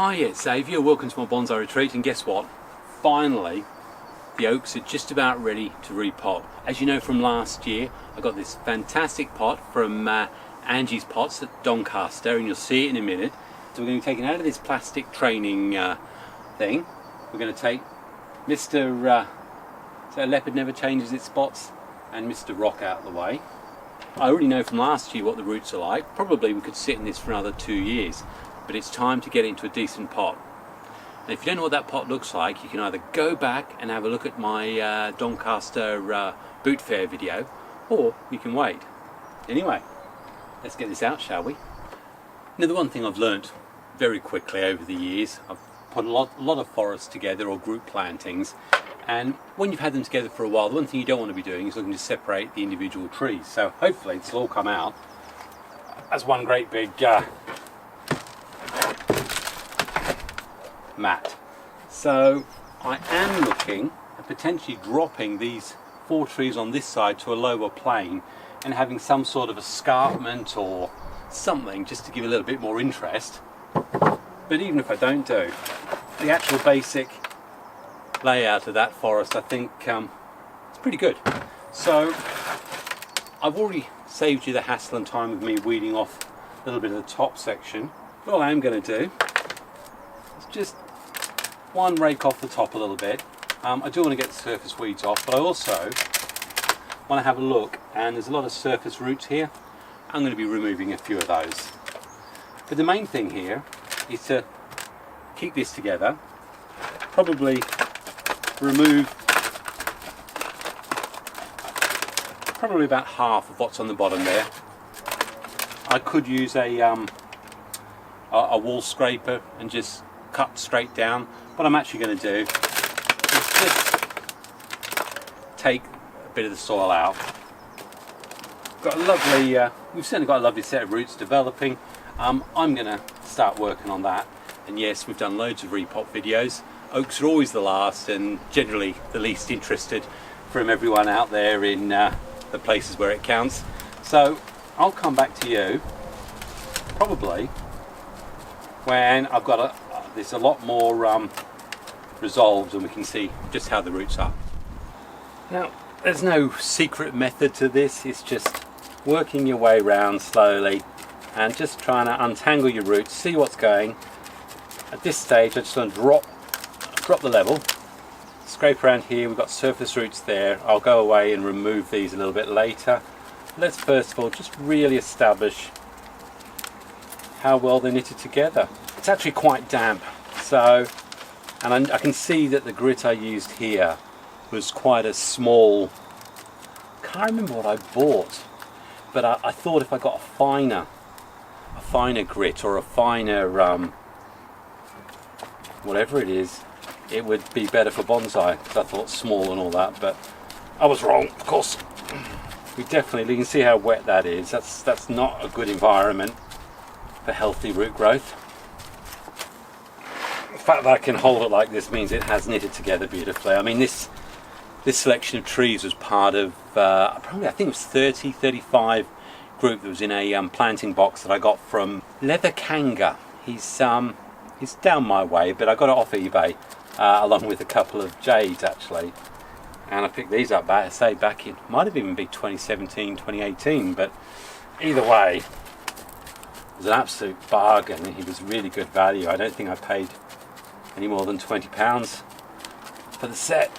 Hi, it's Xavier. Welcome to my bonsai retreat, and guess what? Finally, the oaks are just about ready to repot. As you know from last year, I got this fantastic pot from Angie's Pots at Doncaster, and you'll see it in a minute. So we're going to be taking out of this plastic training thing. We're going to take Mr. So Leopard never changes its spots, and Mr. Rock out of the way. I already know from last year what the roots are like. Probably we could sit in this for another 2 years, but it's time to get into a decent pot. And if you don't know what that pot looks like, you can either go back and have a look at my Doncaster boot fair video, or you can wait. Anyway, let's get this out, shall we? Now, the one thing I've learnt very quickly over the years, I've put a lot of forests together, or group plantings, and when you've had them together for a while, the one thing you don't want to be doing is looking to separate the individual trees. So hopefully this will all come out as one great big mat. So I am looking at potentially dropping these 4 trees on this side to a lower plane and having some sort of escarpment or something just to give a little bit more interest. But even if I don't do, the actual basic layout of that forest, I think it's pretty good. So I've already saved you the hassle and time of me weeding off a little bit of the top section. But all I am going to do is just rake off the top a little bit. I do want to get the surface weeds off, but I also want to have a look, and there's a lot of surface roots here. I'm going to be removing a few of those. But the main thing here is to keep this together, probably remove about half of what's on the bottom there. I could use a wall scraper and just cut straight down. What I'm actually going to do is just take a bit of the soil out. Got a lovely, we've certainly got a lovely set of roots developing. I'm going to start working on that. And yes, we've done loads of repot videos. Oaks are always the last and generally the least interested from everyone out there in the places where it counts. So I'll come back to you probably when I've got this a lot more resolved and we can see just how the roots are. Now, there's no secret method to this. It's just working your way around slowly and just trying to untangle your roots, see what's going. At this stage, I just want to drop the level, scrape around here. We've got surface roots there. I'll go away and remove these a little bit later. Let's first of all just really establish how well they're knitted together. It's actually quite damp, so, and I can see that the grit I used here was quite a small, can't remember what I bought, but I thought if I got a finer grit or a finer whatever it is, it would be better for bonsai, because I thought small and all that, but I was wrong, of course. You can see how wet that is. That's not a good environment for healthy root growth. The fact that I can hold it like this means it has knitted together beautifully. I mean, this selection of trees was part of probably, I think it was 35 group that was in a planting box that I got from Leather Kanga. He's down my way, but I got it off eBay along with a couple of jades actually, and I picked these up back in, might have even been 2017, 2018, but either way it was an absolute bargain. He was really good value. I don't think I paid any more than £20 for the set,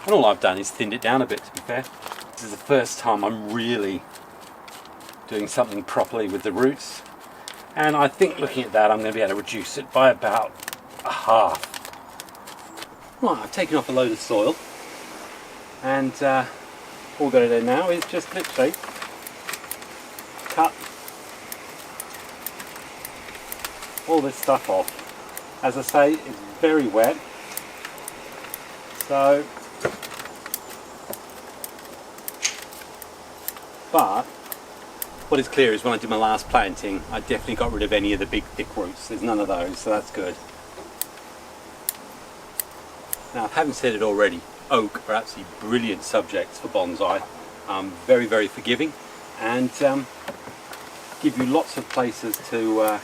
and all I've done is thinned it down a bit, to be fair. This is the first time I'm really doing something properly with the roots, and I think looking at that I'm going to be able to reduce it by about a half. Right, I've taken off a load of soil, and all we're going to do now is just literally cut all this stuff off. As I say, it's very wet, so, but what is clear is when I did my last planting, I definitely got rid of any of the big thick roots. There's none of those, so that's good. Now, having said it already, oak are absolutely brilliant subjects for bonsai. Very, very forgiving, and give you lots of places to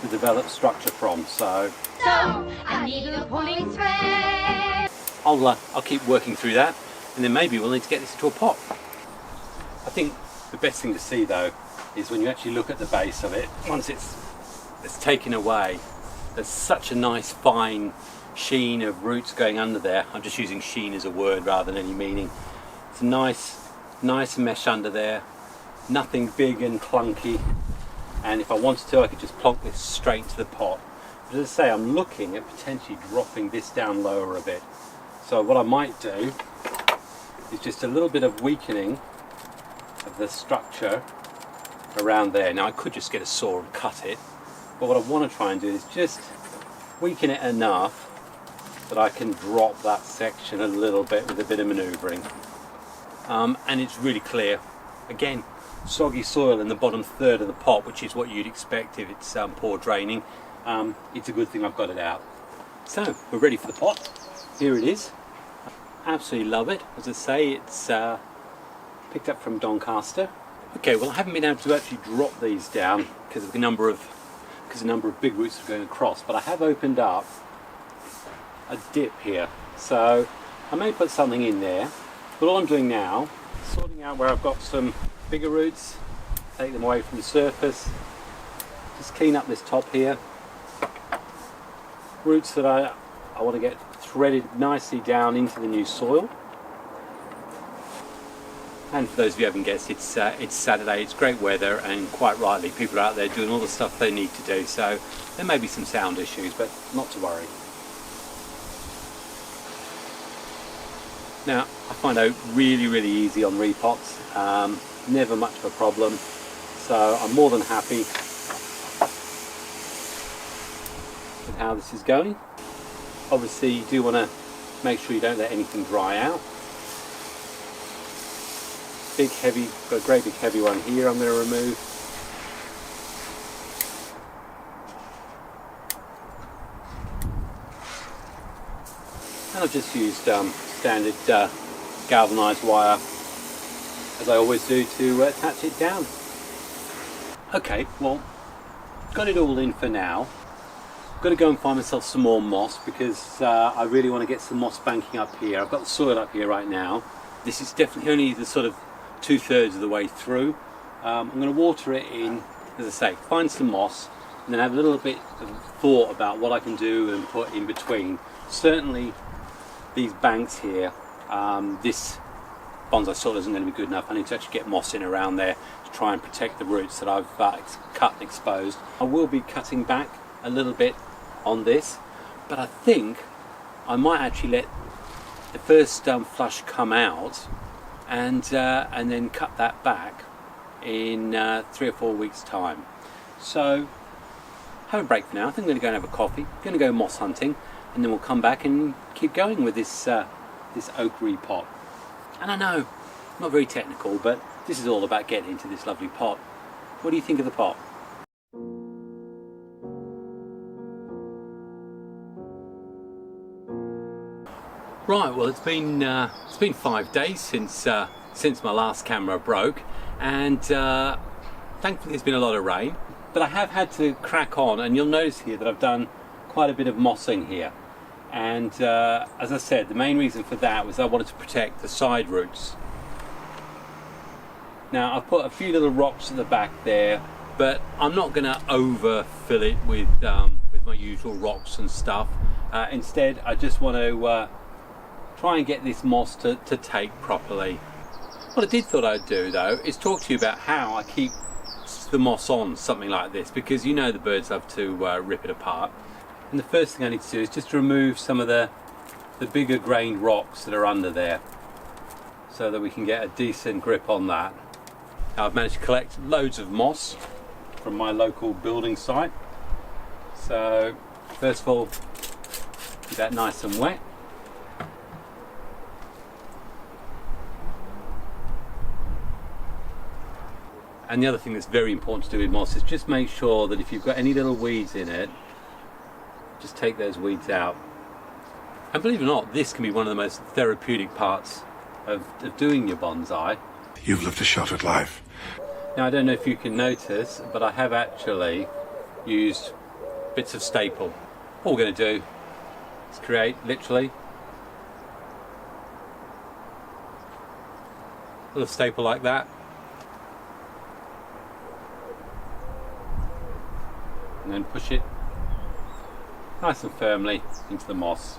the developed structure from. So I need a pulling thread. I'll keep working through that, and then maybe we'll need to get this into a pot. I think the best thing to see though is when you actually look at the base of it, once it's taken away, there's such a nice fine sheen of roots going under there. I'm just using sheen as a word rather than any meaning. It's a nice mesh under there, nothing big and clunky, and if I wanted to I could just plonk this straight into the pot. But as I say, I'm looking at potentially dropping this down lower a bit. So what I might do is just a little bit of weakening of the structure around there. Now I could just get a saw and cut it, but what I want to try and do is just weaken it enough that I can drop that section a little bit with a bit of manoeuvring. And it's really clear. Again, soggy soil in the bottom third of the pot, which is what you'd expect if it's poor draining. It's a good thing I've got it out. So we're ready for the pot. Here it is. Absolutely love it. As I say, it's picked up from Doncaster. Okay, well I haven't been able to actually drop these down because of the number of big roots are going across, but I have opened up a dip here, so I may put something in there. But all I'm doing now is sorting out where I've got some bigger roots, take them away from the surface, just clean up this top here. Roots that I want to get threaded nicely down into the new soil. And for those of you who haven't guessed, it's Saturday, it's great weather, and quite rightly people are out there doing all the stuff they need to do, so there may be some sound issues, but not to worry. Now I find out really easy on repots, never much of a problem, so I'm more than happy with how this is going. Obviously you do want to make sure you don't let anything dry out. Big heavy, got a great big heavy one here I'm going to remove. And I've just used standard galvanised wire, as I always do, to attach it down. Okay, well, got it all in for now. I've got to go and find myself some more moss because I really want to get some moss banking up here. I've got the soil up here right now. This is definitely only the sort of 2/3 of the way through. I'm going to water it in, as I say, find some moss, and then have a little bit of thought about what I can do and put in between. Certainly these banks here, this bonsai soil isn't going to be good enough. I need to actually get moss in around there to try and protect the roots that I've cut and exposed. I will be cutting back a little bit on this, but I think I might actually let the first flush come out and then cut that back in 3 or 4 weeks time. So have a break for now. I think I'm going to go and have a coffee, I'm going to go moss hunting, and then we'll come back and keep going with this this oak repot. And I know, not very technical, but this is all about getting into this lovely pot. What do you think of the pot? Right, well it's been 5 days since my last camera broke, and thankfully there's been a lot of rain, but I have had to crack on, and you'll notice here that I've done quite a bit of mossing here. And as I said, the main reason for that was I wanted to protect the side roots. Now I've put a few little rocks at the back there, but I'm not going to overfill it with my usual rocks and stuff. Instead I just want to try and get this moss to take properly. What I did thought I'd do though is talk to you about how I keep the moss on something like this, because you know the birds love to rip it apart. And the first thing I need to do is just remove some of the bigger grained rocks that are under there, so that we can get a decent grip on that. Now I've managed to collect loads of moss from my local building site. So first of all, get that nice and wet. And the other thing that's very important to do with moss is just make sure that if you've got any little weeds in it, just take those weeds out. And believe it or not, this can be one of the most therapeutic parts of doing your bonsai. You've lived a sheltered life. Now I don't know if you can notice, but I have actually used bits of staple. All we're going to do is create literally a little staple like that, and then push it nice and firmly into the moss.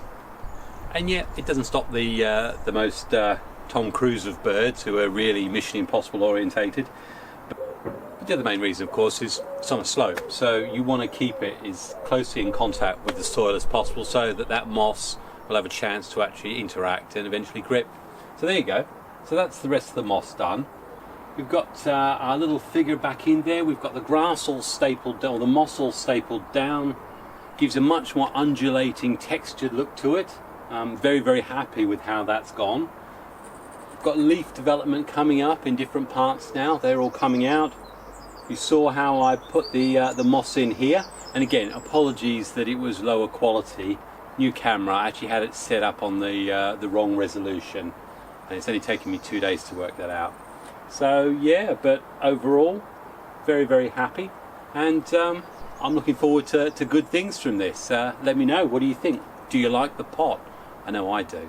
And yet it doesn't stop the most Tom Cruise of birds, who are really Mission Impossible orientated. But the other main reason, of course, is it's on a slope, so you want to keep it as closely in contact with the soil as possible, so that that moss will have a chance to actually interact and eventually grip. So there you go. So that's the rest of the moss done. We've got our little figure back in there. We've got the grass all stapled down, or the moss all stapled down. Gives a much more undulating, textured look to it. I'm very, very happy with how that's gone. We've got leaf development coming up in different parts now. They're all coming out. You saw how I put the moss in here. And again, apologies that it was lower quality. New camera, I actually had it set up on the wrong resolution. And it's only taken me 2 days to work that out. So yeah, but overall, very, very happy. And I'm looking forward to good things from this. Let me know, what do you think? Do you like the pot? I know I do.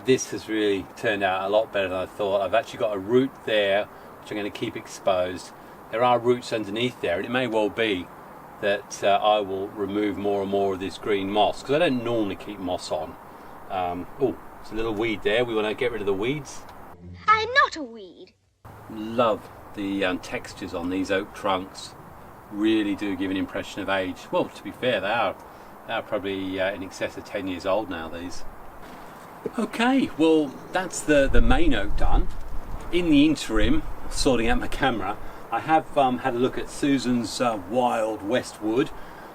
This has really turned out a lot better than I thought. I've actually got a root there, which I'm going to keep exposed. There are roots underneath there, and it may well be that I will remove more and more of this green moss, because I don't normally keep moss on. Oh, there's a little weed there. We want to get rid of the weeds. I'm not a weed. Love the textures on these oak trunks. Really do give an impression of age. Well, to be fair, they are probably in excess of 10 years old now, these. Okay, well, that's the main oak done. In the interim, sorting out my camera, I have had a look at Susan's wild westwood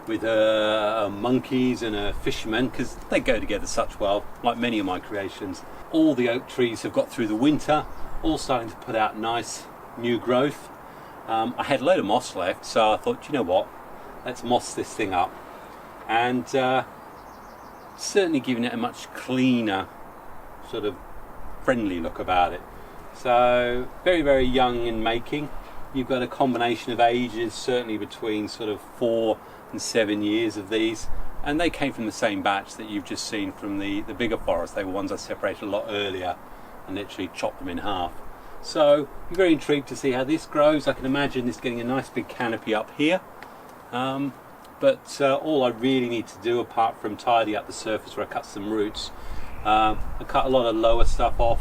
with monkeys and a fisherman, because they go together such well, like many of my creations. All the oak trees have got through the winter, all starting to put out nice new growth. I had a load of moss left, so I thought, you know what, let's moss this thing up. And certainly giving it a much cleaner, sort of friendly look about it. So very, very young in making. You've got a combination of ages, certainly between sort of 4 and 7 years of these, and they came from the same batch that you've just seen from the bigger forest. They were ones I separated a lot earlier and literally chopped them in half. So I'm very intrigued to see how this grows. I can imagine this getting a nice big canopy up here, but all I really need to do, apart from tidy up the surface where I cut some roots, I cut a lot of lower stuff off,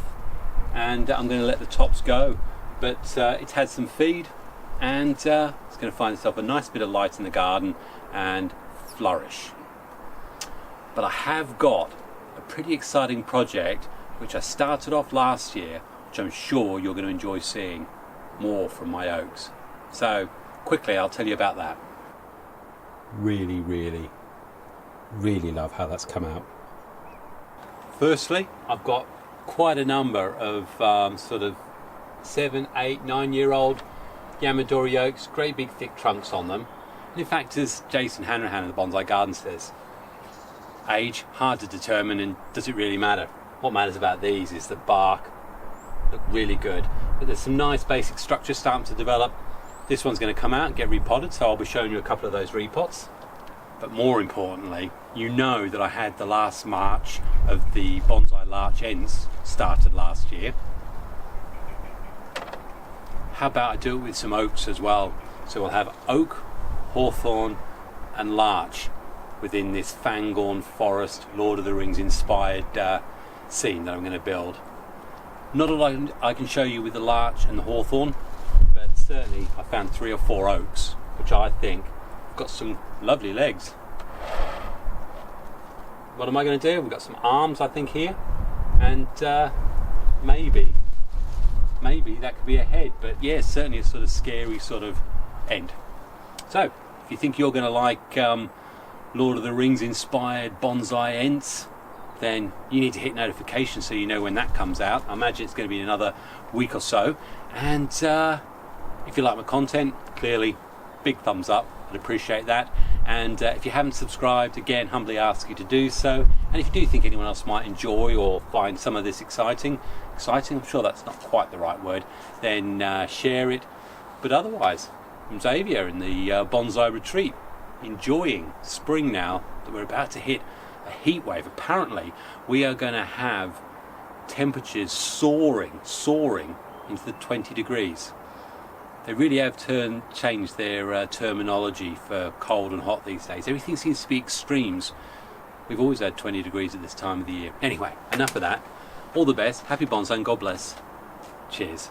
and I'm going to let the tops go. But it's had some feed, and it's going to find itself a nice bit of light in the garden and flourish. But I have got a pretty exciting project which I started off last year, which I'm sure you're going to enjoy seeing more from my oaks. So quickly, I'll tell you about that. Really, really, really love how that's come out. Firstly, I've got quite a number of sort of 7, 8, 9-year-old Yamadori oaks, great big thick trunks on them. And in fact, as Jason Hanrahan of the Bonsai Garden says, age hard to determine, and does it really matter? What matters about these is the bark look really good, but there's some nice basic structure starting to develop. This one's going to come out and get repotted, so I'll be showing you a couple of those repots. But more importantly, you know that I had the last march of the Bonsai Larch Ents started last year. How about I do it with some oaks as well? So we'll have oak, hawthorn and larch within this Fangorn Forest, Lord of the Rings inspired scene that I'm going to build. Not a lot I can show you with the larch and the hawthorn, but certainly I found 3 or 4 oaks which I think have got some lovely legs. What am I going to do? We've got some arms, I think, here, and maybe that could be a head, but yeah, certainly a sort of scary sort of end. So if you think you're going to like Lord of the Rings inspired Bonsai Ents, then you need to hit notifications so you know when that comes out. I imagine it's going to be in another week or so. And if you like my content, clearly big thumbs up, I'd appreciate that. And if you haven't subscribed, again, humbly ask you to do so. And if you do think anyone else might enjoy or find some of this exciting, I'm sure that's not quite the right word, then share it. But otherwise, I'm Xavier in the Bonsai Retreat. enjoying spring now that we're about to hit a heat wave. Apparently we are going to have temperatures soaring into the 20 degrees. They really have changed their terminology for cold and hot these days. Everything seems to be extremes. We've always had 20 degrees at this time of the year. Anyway, enough of that. All the best, happy bonsai and God bless. Cheers.